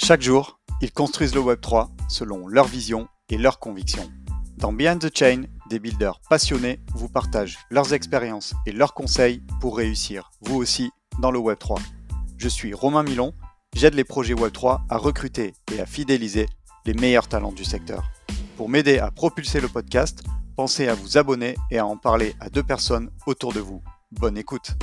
Chaque jour, ils construisent le Web3 selon leur vision et leurs convictions. Dans Behind the Chain, des builders passionnés vous partagent leurs expériences et leurs conseils pour réussir, vous aussi, dans le Web3. Je suis Romain Milon, j'aide les projets Web3 à recruter et à fidéliser les meilleurs talents du secteur. Pour m'aider à propulser le podcast, pensez à vous abonner et à en parler à 2 personnes autour de vous. Bonne écoute!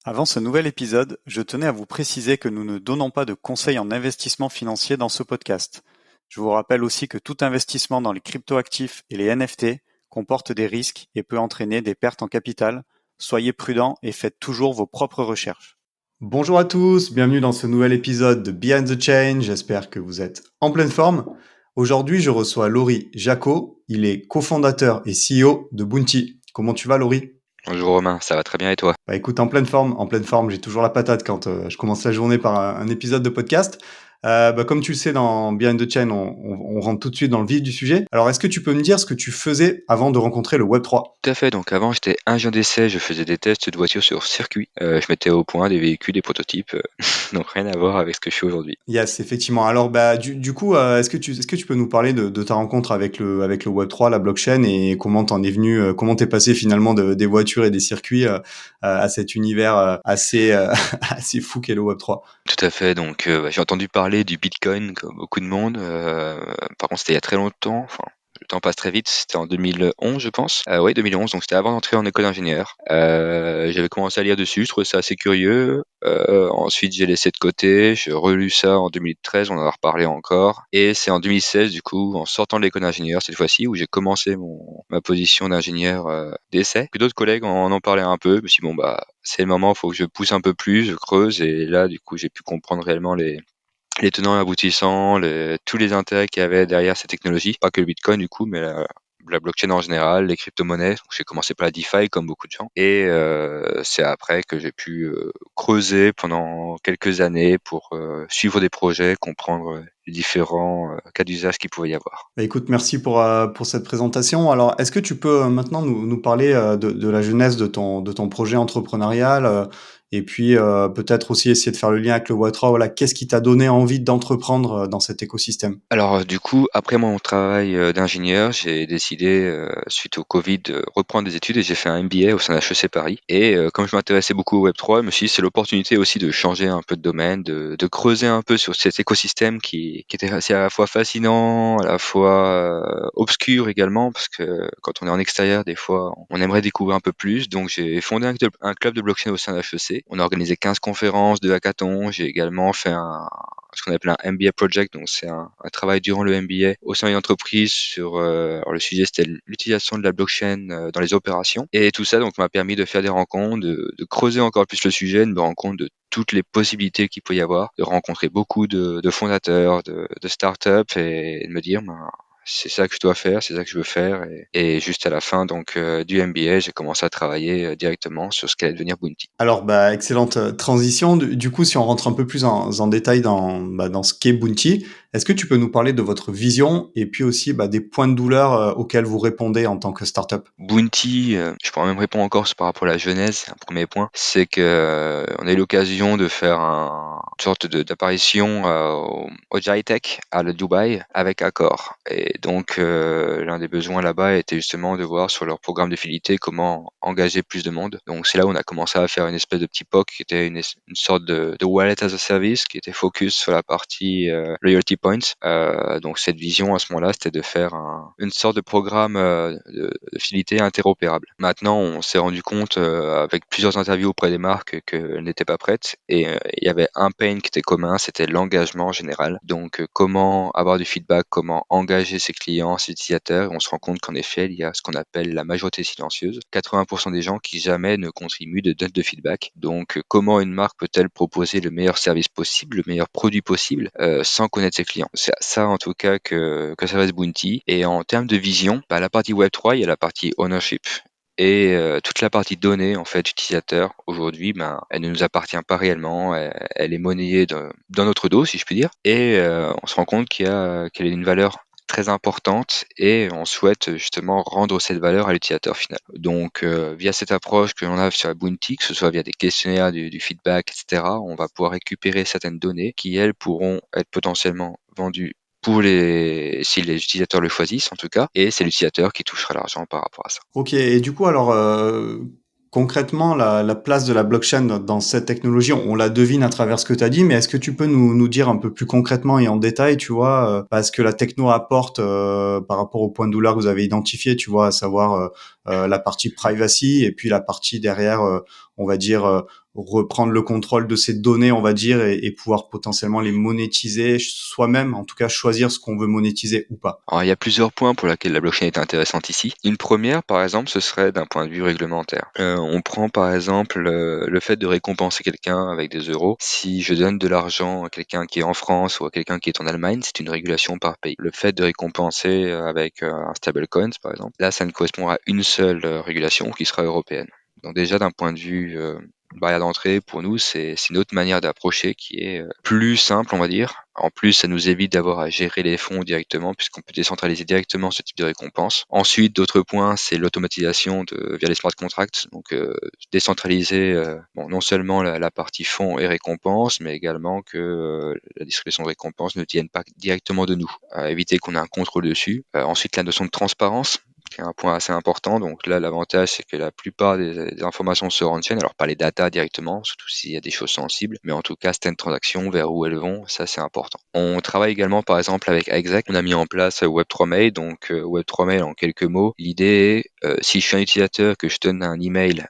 Avant ce nouvel épisode, je tenais à vous préciser que nous ne donnons pas de conseils en investissement financier dans ce podcast. Je vous rappelle aussi que tout investissement dans les cryptoactifs et les NFT comporte des risques et peut entraîner des pertes en capital. Soyez prudents et faites toujours vos propres recherches. Bonjour à tous, bienvenue dans ce nouvel épisode de Behind the Chain. J'espère que vous êtes en pleine forme. Aujourd'hui, je reçois Laurie Jacot. Il est cofondateur et CEO de Bounty. Comment tu vas, Laurie ? Bonjour Romain, ça va très bien et toi? Bah écoute, en pleine forme, j'ai toujours la patate quand je commence la journée par un épisode de podcast. Comme tu le sais, dans Behind the Chain, on rentre tout de suite dans le vif du sujet. Alors, est-ce que tu peux me dire ce que tu faisais avant de rencontrer le Web3? Tout à fait, donc avant j'étais ingénieur d'essai, je faisais des tests de voitures sur circuit, je mettais au point des véhicules, des prototypes, donc rien à voir avec ce que je fais aujourd'hui. Yes, effectivement. Alors, du coup, est-ce que tu peux nous parler de ta rencontre avec le Web3, la blockchain, et comment t'en es venu, comment t'es passé finalement des voitures et des circuits à cet univers assez assez fou qu'est le Web3? Tout à fait, donc j'ai entendu parler du Bitcoin comme beaucoup de monde, par contre c'était il y a très longtemps, enfin le temps passe très vite, c'était en 2011 je pense. Oui 2011, donc c'était avant d'entrer en école d'ingénieur. J'avais commencé à lire dessus, je trouvais ça assez curieux. Ensuite j'ai laissé de côté, j'ai relu ça en 2013, on en a reparlé encore. Et c'est en 2016 du coup, en sortant de l'école d'ingénieur cette fois-ci, où j'ai commencé ma position d'ingénieur d'essai. Puis d'autres collègues en ont parlé un peu, je me suis dit bon bah c'est le moment, faut que je pousse un peu plus, je creuse, et là du coup j'ai pu comprendre réellement les tenants et aboutissants, tous les intérêts qu'il y avait derrière ces technologies, pas que le Bitcoin du coup, mais la blockchain en général, les crypto-monnaies. Donc, j'ai commencé par la DeFi comme beaucoup de gens, et c'est après que j'ai pu creuser pendant quelques années pour suivre des projets, comprendre les différents cas d'usage qu'il pouvait y avoir. Bah, écoute, merci pour cette présentation. Alors, est-ce que tu peux maintenant nous parler de la genèse de ton projet entrepreneurial et puis peut-être aussi essayer de faire le lien avec le Web3. Voilà, qu'est-ce qui t'a donné envie d'entreprendre dans cet écosystème? Alors, du coup, après mon travail d'ingénieur, j'ai décidé, suite au Covid, de reprendre des études, et j'ai fait un MBA au sein d'HEC Paris. Et comme je m'intéressais beaucoup au Web3, je me suis dit, c'est l'opportunité aussi de changer un peu de domaine, de creuser un peu sur cet écosystème qui était assez à la fois fascinant, à la fois obscur également, parce que quand on est en extérieur, des fois, on aimerait découvrir un peu plus. Donc, j'ai fondé un club de blockchain au sein d'HEC. On a organisé 15 conférences, 2 hackathons. J'ai également fait ce qu'on appelle un MBA project, donc c'est un travail durant le MBA au sein d'une entreprise sur alors le sujet c'était l'utilisation de la blockchain dans les opérations, et tout ça donc m'a permis de faire des rencontres, de creuser encore plus le sujet, de me rendre compte de toutes les possibilités qu'il peut y avoir, de rencontrer beaucoup de fondateurs, de startups, et de me dire c'est ça que je dois faire, c'est ça que je veux faire. Et juste à la fin donc du MBA, j'ai commencé à travailler directement sur ce qu'allait devenir Bounty. Alors, excellente transition. Du coup, si on rentre un peu plus en détail dans ce qu'est Bounty, est-ce que tu peux nous parler de votre vision et puis aussi des points de douleur auxquels vous répondez en tant que startup? Bounty, je pourrais même répondre encore par rapport à la genèse, c'est un premier point. C'est que on a eu l'occasion de faire une sorte d'apparition au GITEC à le Dubaï avec Accor. Et donc l'un des besoins là-bas était justement de voir sur leur programme de fidélité comment engager plus de monde. Donc c'est là où on a commencé à faire une espèce de petit POC qui était une sorte de wallet as a service qui était focus sur la partie loyalty points. Donc cette vision à ce moment-là, c'était de faire une sorte de programme de fidélité interopérable. Maintenant, on s'est rendu compte avec plusieurs interviews auprès des marques qu'elles n'étaient pas prêtes, et il y avait un pain qui était commun, c'était l'engagement général. Donc comment avoir du feedback, comment engager ses clients, ses utilisateurs. Et on se rend compte qu'en effet, il y a ce qu'on appelle la majorité silencieuse, 80% des gens qui jamais ne contribuent de feedback. Donc comment une marque peut-elle proposer le meilleur service possible, le meilleur produit possible sans connaître ses clients? C'est ça en tout cas que s'adresse Bounty. Et en termes de vision, la partie Web3, il y a la partie ownership. Et toute la partie données en fait utilisateur aujourd'hui, elle ne nous appartient pas réellement, elle est monnayée dans notre dos si je puis dire, et on se rend compte qu'elle a une valeur très importante et on souhaite justement rendre cette valeur à l'utilisateur final. Donc via cette approche que l'on a sur la Bounty, que ce soit via des questionnaires, du feedback, etc., on va pouvoir récupérer certaines données qui, elles, pourront être potentiellement vendues si les utilisateurs le choisissent en tout cas, et c'est l'utilisateur qui touchera l'argent par rapport à ça. Ok, et du coup, alors, concrètement, la place de la blockchain dans cette technologie, on la devine à travers ce que tu as dit, mais est-ce que tu peux nous dire un peu plus concrètement et en détail, tu vois, ce que la techno apporte par rapport au point de douleur que vous avez identifié, tu vois, à savoir la partie privacy et puis la partie derrière, on va dire, reprendre le contrôle de ces données, on va dire, et pouvoir potentiellement les monétiser soi-même, en tout cas choisir ce qu'on veut monétiser ou pas. Alors, il y a plusieurs points pour lesquels la blockchain est intéressante ici. Une première, par exemple, ce serait d'un point de vue réglementaire. On prend par exemple le fait de récompenser quelqu'un avec des euros. Si je donne de l'argent à quelqu'un qui est en France ou à quelqu'un qui est en Allemagne, c'est une régulation par pays. Le fait de récompenser avec un stablecoin, par exemple, là, ça ne correspond à une seule régulation qui sera européenne. Donc déjà, d'un point de vue barrière d'entrée, pour nous, c'est une autre manière d'approcher qui est plus simple, on va dire. En plus, ça nous évite d'avoir à gérer les fonds directement puisqu'on peut décentraliser directement ce type de récompense. Ensuite, d'autres points, c'est l'automatisation via les smart contracts. Donc, décentraliser non seulement la partie fonds et récompenses, mais également que la distribution de récompenses ne tienne pas directement de nous. Éviter qu'on ait un contrôle dessus. Ensuite, la notion de transparence, qui est un point assez important. Donc là, l'avantage, c'est que la plupart des informations se retiennent. Alors, pas les datas directement, surtout s'il y a des choses sensibles, mais en tout cas, certaines transactions, vers où elles vont, ça, c'est important. On travaille également, par exemple, avec Exec. On a mis en place Web3 Mail. Donc, Web3 Mail, en quelques mots, l'idée est, si je suis un utilisateur, que je donne un email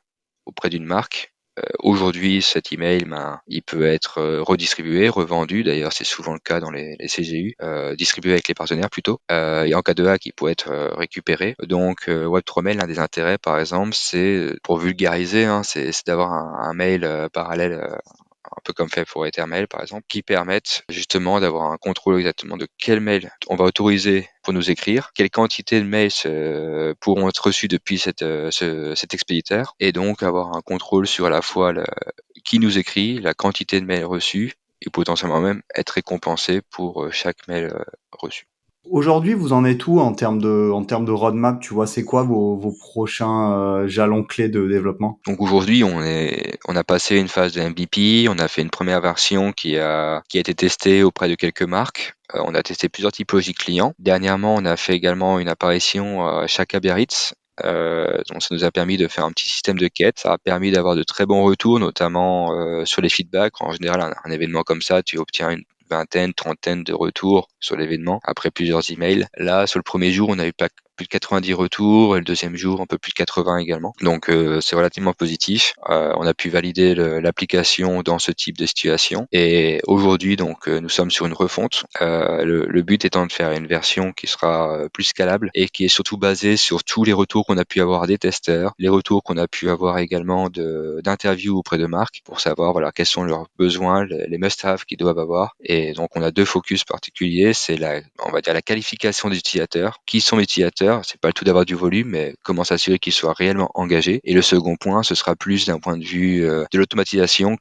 auprès d'une marque, aujourd'hui, cet email, il peut être redistribué, revendu. D'ailleurs, c'est souvent le cas dans les CGU, distribué avec les partenaires plutôt. Et en cas de hack, il peut être récupéré. Donc, Web3Mail, l'un des intérêts, par exemple, c'est pour vulgariser, hein, c'est d'avoir un mail parallèle. Un peu comme fait pour Ethermail par exemple, qui permettent justement d'avoir un contrôle exactement de quel mail on va autoriser pour nous écrire, quelle quantité de mails pourront être reçus depuis cet expéditeur, et donc avoir un contrôle sur à la fois qui nous écrit, la quantité de mails reçus, et potentiellement même être récompensé pour chaque mail reçu. Aujourd'hui, vous en êtes où en termes de roadmap, tu vois, c'est quoi vos prochains jalons clés de développement? Donc aujourd'hui, on a passé une phase de MVP, on a fait une première version qui a été testée auprès de quelques marques. On a testé plusieurs typologies clients. Dernièrement, on a fait également une apparition à Chaka Biarritz. Donc ça nous a permis de faire un petit système de quête. Ça a permis d'avoir de très bons retours, notamment sur les feedbacks. En général, un événement comme ça, tu obtiens une vingtaine, trentaine de retours sur l'événement après plusieurs emails. Là, sur le premier jour, on a eu plus de 90 retours et le deuxième jour, un peu plus de 80 également. Donc, c'est relativement positif. On a pu valider l'application dans ce type de situation. Et aujourd'hui, donc, nous sommes sur une refonte. Le but étant de faire une version qui sera plus scalable et qui est surtout basée sur tous les retours qu'on a pu avoir des testeurs, les retours qu'on a pu avoir également d'interviews auprès de marques pour savoir voilà quels sont leurs besoins, les must-have qu'ils doivent avoir. Et donc, on a deux focus particuliers. C'est on va dire la qualification des utilisateurs. Qui sont les utilisateurs? C'est pas le tout d'avoir du volume, mais comment s'assurer qu'ils soient réellement engagés. Et le second point, ce sera plus d'un point de vue de l'automatisation,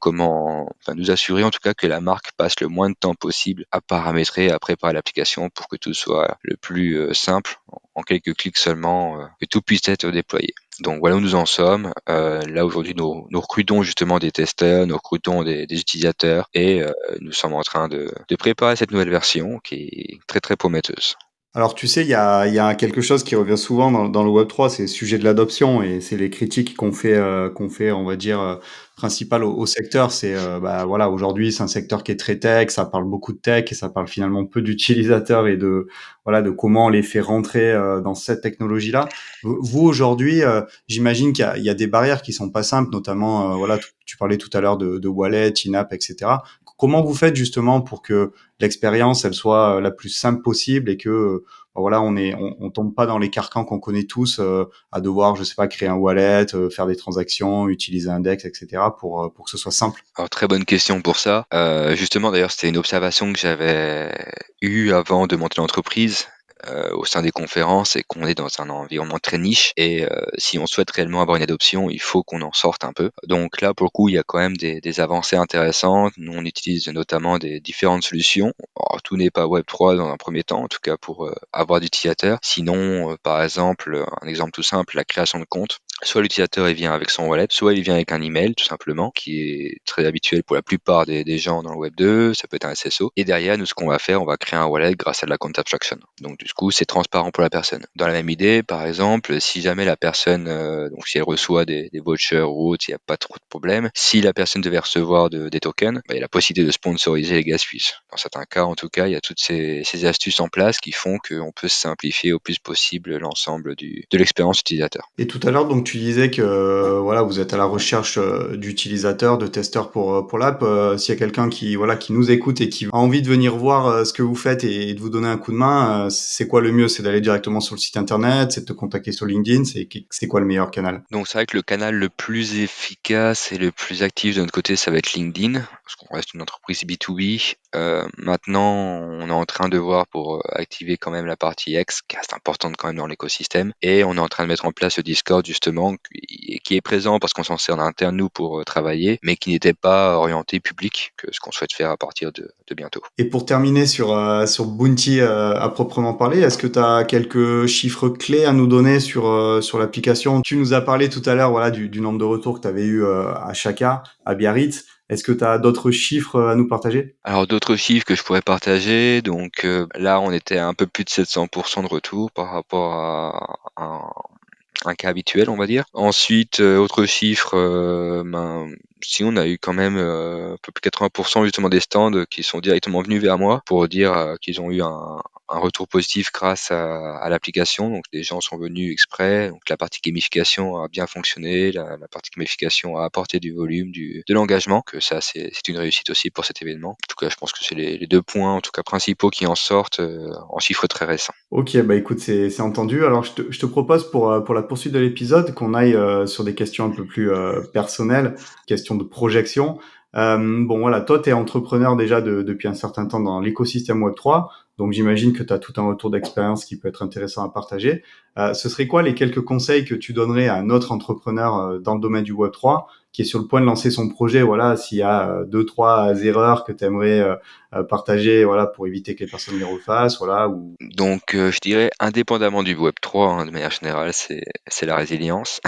nous assurer en tout cas que la marque passe le moins de temps possible à paramétrer, à préparer l'application pour que tout soit le plus simple, en quelques clics seulement, que tout puisse être déployé. Donc voilà où nous en sommes. Là aujourd'hui, nous recrutons justement des testeurs, nous recrutons des utilisateurs et nous sommes en train de préparer cette nouvelle version qui est très très prometteuse. Alors, tu sais, il y a quelque chose qui revient souvent dans le Web3, c'est le sujet de l'adoption et c'est les critiques qu'on fait, on va dire, principales au secteur. C'est, bah, voilà, aujourd'hui, c'est un secteur qui est très tech, ça parle beaucoup de tech et ça parle finalement peu d'utilisateurs et voilà, de comment on les fait rentrer dans cette technologie-là. Vous, aujourd'hui, j'imagine il y a des barrières qui sont pas simples, notamment, voilà, tu parlais tout à l'heure de wallet, in-app, etc. Comment vous faites justement pour que l'expérience elle soit la plus simple possible et que voilà on tombe pas dans les carcans qu'on connaît tous à devoir je sais pas créer un wallet, faire des transactions, utiliser un DEX, etc. Pour que ce soit simple. Alors très bonne question pour ça. Justement d'ailleurs c'était une observation que j'avais eue avant de monter l'entreprise. au sein des conférences et qu'on est dans un environnement très niche. Et si on souhaite réellement avoir une adoption, il faut qu'on en sorte un peu. Donc là, pour le coup, il y a quand même des avancées intéressantes. Nous, on utilise notamment des différentes solutions. Alors, tout n'est pas Web3 dans un premier temps, en tout cas pour avoir d'utilisateurs. Sinon, par exemple, un exemple tout simple, la création de compte. Soit l'utilisateur il vient avec son wallet, soit il vient avec un email tout simplement, qui est très habituel pour la plupart des gens dans le Web 2, ça peut être un SSO. Et derrière, nous ce qu'on va faire, on va créer un wallet grâce à de la compte abstraction. Donc du coup, c'est transparent pour la personne. Dans la même idée, par exemple, si jamais la personne, donc si elle reçoit des vouchers ou autre, il n'y a pas trop de problème. Si la personne devait recevoir des tokens, il y a la possibilité de sponsoriser les gaz suisses. Dans certains cas, en tout cas, il y a toutes ces astuces en place qui font qu'on peut simplifier au plus possible l'ensemble de l'expérience utilisateur. Et tout à l'heure, donc tu disais que voilà, vous êtes à la recherche d'utilisateurs, de testeurs pour l'app. S'il y a quelqu'un qui nous écoute et qui a envie de venir voir ce que vous faites et de vous donner un coup de main, c'est quoi le mieux? C'est d'aller directement sur le site internet, c'est de te contacter sur LinkedIn, c'est quoi le meilleur canal? Donc c'est vrai que le canal le plus efficace et le plus actif de notre côté, ça va être LinkedIn, parce qu'on reste une entreprise B2B. Maintenant, on est en train de voir pour activer quand même la partie X, qui reste importante quand même dans l'écosystème. Et on est en train de mettre en place le Discord, justement, qui est présent parce qu'on s'en sert en interne, nous, pour travailler, mais qui n'était pas orienté public, que ce qu'on souhaite faire à partir de bientôt. Et pour terminer sur Bounty à proprement parler, est-ce que tu as quelques chiffres clés à nous donner sur l'application? Tu nous as parlé tout à l'heure voilà du nombre de retours que tu avais eu à Chaka, à Biarritz. Est-ce que tu as d'autres chiffres à nous partager? Alors d'autres chiffres que je pourrais partager, donc là on était à un peu plus de 700% de retour par rapport à un cas habituel, on va dire. Ensuite, autre chiffre, si on a eu quand même un peu plus de 80% justement des stands qui sont directement venus vers moi pour dire qu'ils ont eu un retour positif grâce à l'application. Donc les gens sont venus exprès. Donc la partie gamification a bien fonctionné, la partie gamification a apporté du volume, de l'engagement. Que ça c'est une réussite aussi pour cet événement. En tout cas, je pense que c'est les deux points en tout cas principaux qui en sortent en chiffres très récents. Ok, bah écoute, c'est entendu. Alors je te propose pour la poursuite de l'épisode qu'on aille sur des questions un peu plus personnelles, questions de projection. Bon voilà, toi tu es entrepreneur déjà depuis un certain temps dans l'écosystème Web3, donc j'imagine que tu as tout un retour d'expérience qui peut être intéressant à partager. Ce serait quoi les quelques conseils que tu donnerais à un autre entrepreneur dans le domaine du Web3 qui est sur le point de lancer son projet? Voilà, s'il y a deux, trois erreurs que tu aimerais partager, voilà, pour éviter que les personnes les refassent, voilà, ou Donc, je dirais indépendamment du Web 3, de manière générale, c'est la résilience.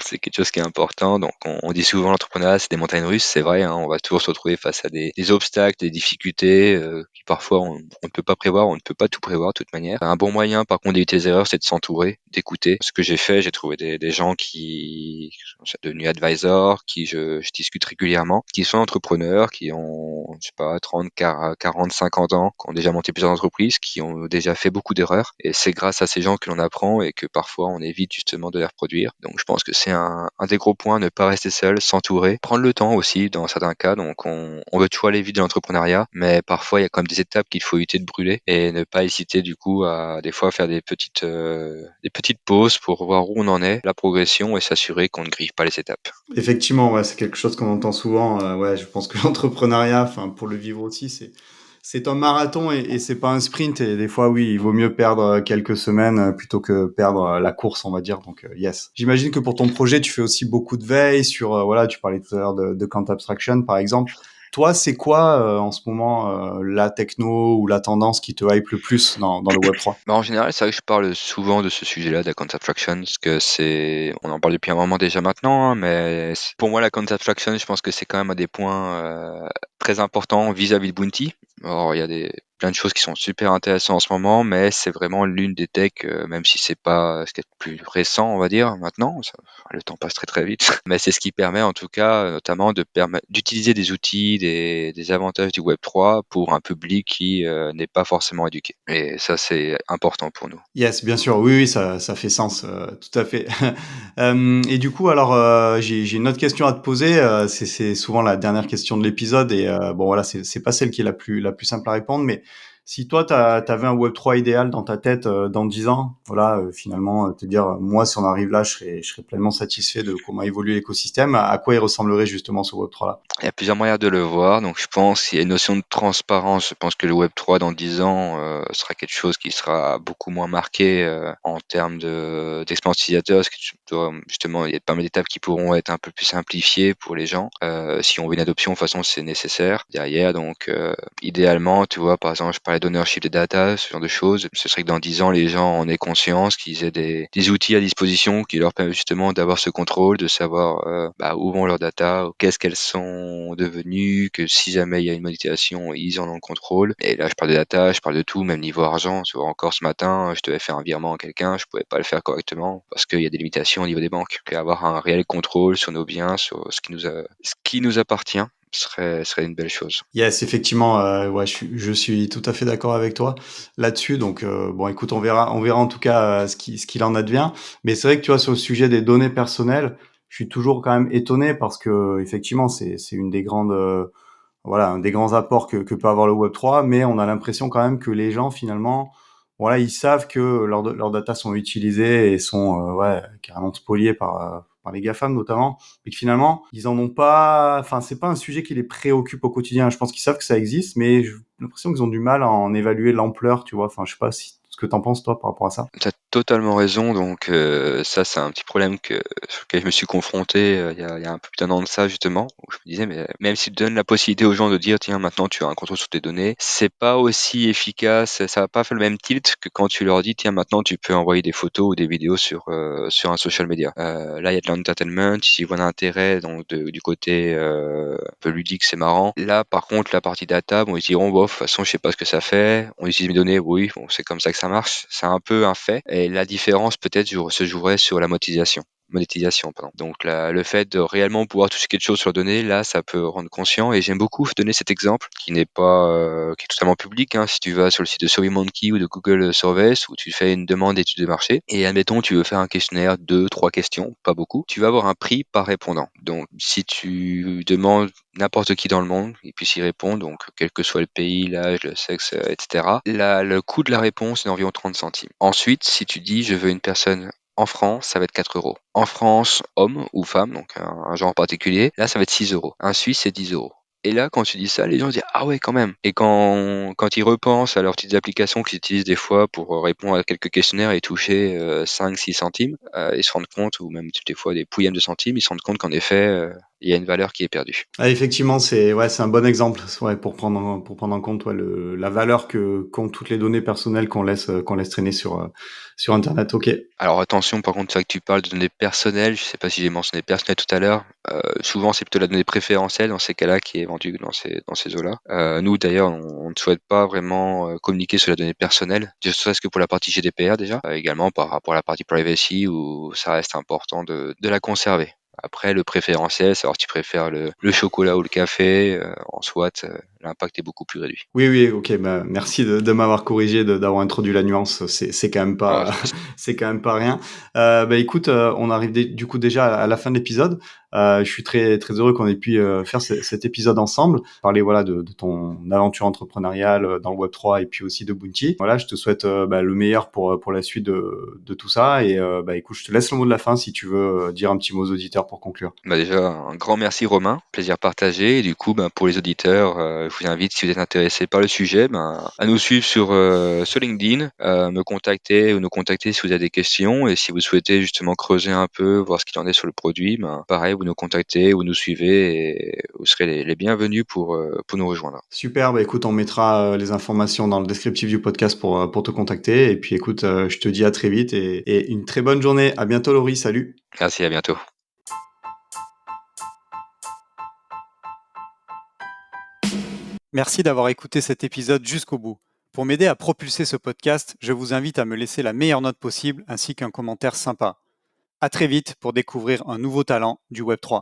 C'est quelque chose qui est important. Donc, on dit souvent l'entrepreneuriat, c'est des montagnes russes. C'est vrai, on va toujours se retrouver face à des obstacles, des difficultés qui parfois on ne peut pas prévoir, on ne peut pas tout prévoir de toute manière. Un bon moyen, par contre, d'éviter les erreurs, c'est de s'entourer, d'écouter. Ce que j'ai fait, j'ai trouvé des gens qui sont devenus advisors, qui je discute régulièrement, qui sont entrepreneurs, qui ont, je sais pas, 30, 40, 50 ans, qui ont déjà monté plusieurs entreprises, qui ont déjà fait beaucoup d'erreurs. Et c'est grâce à ces gens que l'on apprend et que parfois on évite justement de les reproduire. Donc je pense que c'est un des gros points, ne pas rester seul, s'entourer, prendre le temps aussi dans certains cas. Donc on veut toujours aller vite dans l'entrepreneuriat, mais parfois il y a quand même des étapes qu'il faut éviter de brûler et ne pas hésiter du coup à des fois faire des petites pauses pour voir où on en est, la progression et s'assurer qu'on ne grille pas les étapes. effectivement, ouais, c'est quelque chose qu'on entend souvent. Ouais, je pense que l'entrepreneuriat, enfin, pour le vivre aussi, c'est un marathon et c'est pas un sprint. Et des fois, oui, il vaut mieux perdre quelques semaines plutôt que perdre la course, on va dire. Donc, yes. J'imagine que pour ton projet, tu fais aussi beaucoup de veille sur, voilà, tu parlais tout à l'heure de Count Abstraction, par exemple. Toi, c'est quoi en ce moment la techno ou la tendance qui te hype le plus dans le Web3? Bah, en général, c'est vrai que je parle souvent de ce sujet-là, de la Content Abstraction, parce que on en parle depuis un moment déjà maintenant, hein, mais pour moi, la Content Abstraction, je pense que c'est quand même un des points très importants vis-à-vis de Bounty. Alors, il y a plein de choses qui sont super intéressantes en ce moment, mais c'est vraiment l'une des techs, même si c'est pas ce qui est le plus récent, on va dire, maintenant. Le temps passe très très vite. Mais c'est ce qui permet, en tout cas, notamment d'utiliser des outils, des avantages du Web3 pour un public qui n'est pas forcément éduqué. Et ça, c'est important pour nous. Yes, bien sûr, oui, oui, ça fait sens, tout à fait. Et du coup, alors, j'ai une autre question à te poser. C'est souvent la dernière question de l'épisode et bon, voilà, c'est pas celle qui est la plus simple à répondre, mais Si toi, t'avais un Web3 idéal dans ta tête dans 10 ans, voilà, finalement, te dire, moi, si on arrive là, je serais pleinement satisfait de comment évolue l'écosystème. À quoi il ressemblerait justement ce Web3-là? Il y a plusieurs moyens de le voir, donc je pense qu'il y a une notion de transparence. Je pense que le Web3 dans 10 ans sera quelque chose qui sera beaucoup moins marqué en termes d'expérience utilisateur, parce que justement, il y a pas mal d'étapes qui pourront être un peu plus simplifiées pour les gens. Si on veut une adoption, de toute façon, c'est nécessaire derrière. Donc, idéalement, tu vois, par exemple, je parlais d'ownership des data, ce genre de choses. Ce serait que dans 10 ans, les gens en aient conscience, qu'ils aient des outils à disposition qui leur permettent justement d'avoir ce contrôle, de savoir où vont leurs data, qu'est-ce qu'elles sont devenues, que si jamais il y a une monétisation, ils en ont le contrôle. Et là, je parle de data, je parle de tout, même niveau argent. Tu vois, encore ce matin, je devais faire un virement à quelqu'un, je pouvais pas le faire correctement parce qu'il y a des limitations au niveau des banques. Et avoir un réel contrôle sur nos biens, sur ce qui nous appartient, serait une belle chose. Yes, effectivement, ouais, je suis tout à fait d'accord avec toi là-dessus. Donc, bon, écoute, on verra en tout cas ce qu'il en advient. Mais c'est vrai que tu vois, sur le sujet des données personnelles, je suis toujours quand même étonné parce que effectivement, c'est une des grandes, voilà, un des grands apports que peut avoir le Web3. Mais on a l'impression quand même que les gens finalement, voilà, ils savent que leurs data sont utilisées et sont, ouais, carrément spoliées par les GAFAM notamment, mais que finalement, ils en ont pas, enfin, c'est pas un sujet qui les préoccupe au quotidien. Je pense qu'ils savent que ça existe, mais j'ai l'impression qu'ils ont du mal à en évaluer l'ampleur, tu vois. Enfin, je sais pas ce que t'en penses, toi, par rapport à ça. Tu as totalement raison, donc ça, c'est un petit problème sur lequel je me suis confronté il y a un peu plus d'un an de ça, justement, où je me disais, mais même s'ils donnent la possibilité aux gens de dire, tiens, maintenant tu as un contrôle sur tes données, c'est pas aussi efficace, ça va pas faire le même tilt que quand tu leur dis, tiens, maintenant tu peux envoyer des photos ou des vidéos sur un social media. Là, il y a de l'entertainment, ils y voient l'intérêt, donc du côté un peu ludique, c'est marrant. Là, par contre, la partie data, bon, ils diront, bon, de toute façon, je sais pas ce que ça fait, on utilise mes données, oui, bon, c'est comme ça que ça marche, c'est un peu un fait. Et la différence peut-être se jouerait sur la monétisation, pardon. Donc le fait de réellement pouvoir toucher quelque chose sur la donnée, là, ça peut rendre conscient. Et j'aime beaucoup donner cet exemple qui n'est pas, qui est totalement public. Hein. Si tu vas sur le site de SurveyMonkey ou de Google Surveys où tu fais une demande d'étude de marché et admettons tu veux faire un questionnaire, 2, 3 questions, pas beaucoup, tu vas avoir un prix par répondant. Donc si tu demandes n'importe qui dans le monde, il puisse y répondre, donc quel que soit le pays, l'âge, le sexe, etc. Le coût de la réponse est d'environ 30 centimes. Ensuite, si tu dis je veux une personne en France, ça va être 4 euros. En France, homme ou femme, donc un genre particulier, là, ça va être 6 euros. Un Suisse, c'est 10 euros. Et là, quand tu dis ça, les gens disent ah ouais, quand même. Et quand ils repensent à leurs petites applications qu'ils utilisent des fois pour répondre à quelques questionnaires et toucher 5-6 centimes, ils se rendent compte, ou même des fois des pouillèmes de centimes, ils se rendent compte qu'en effet, il y a une valeur qui est perdue. Ah, effectivement, c'est un bon exemple, ouais, pour prendre en compte, ouais, la valeur que qu'ont toutes les données personnelles qu'on laisse traîner sur Internet. Ok. Alors attention, par contre, c'est vrai que tu parles de données personnelles. Je sais pas si j'ai mentionné personnel tout à l'heure. Souvent, c'est plutôt la donnée préférentielle dans ces cas-là qui est vendue dans ces eaux-là. Nous, d'ailleurs, on ne souhaite pas vraiment communiquer sur la donnée personnelle, ne serait-ce que pour la partie GDPR déjà, également par rapport à la partie privacy où ça reste important de la conserver. Après, le préférentiel, savoir si tu préfères le chocolat ou le café, en soit, l'impact est beaucoup plus réduit. Oui, oui, ok. Bah, merci de m'avoir corrigé, d'avoir introduit la nuance. C'est quand même Ah, pas, c'est quand même pas rien. Bah écoute, on arrive du coup déjà à la fin de l'épisode. Je suis très très heureux qu'on ait pu faire cet épisode ensemble, parler voilà de ton aventure entrepreneuriale dans le Web 3 et puis aussi de Bounty. Voilà, je te souhaite le meilleur pour la suite de tout ça et bah écoute, je te laisse le mot de la fin si tu veux dire un petit mot aux auditeurs pour conclure. Bah déjà, un grand merci Romain, plaisir partagé. Et du coup, pour les auditeurs, je vous invite, si vous êtes intéressés par le sujet, à nous suivre sur LinkedIn, me contacter ou nous contacter si vous avez des questions. Et si vous souhaitez justement creuser un peu, voir ce qu'il en est sur le produit, pareil, vous nous contactez ou nous suivez et vous serez les bienvenus pour nous rejoindre. Super, bah écoute, on mettra les informations dans le descriptif du podcast pour te contacter. Et puis écoute, je te dis à très vite et une très bonne journée. À bientôt, Laurie. Salut. Merci, à bientôt. Merci d'avoir écouté cet épisode jusqu'au bout. Pour m'aider à propulser ce podcast, je vous invite à me laisser la meilleure note possible ainsi qu'un commentaire sympa. À très vite pour découvrir un nouveau talent du Web3.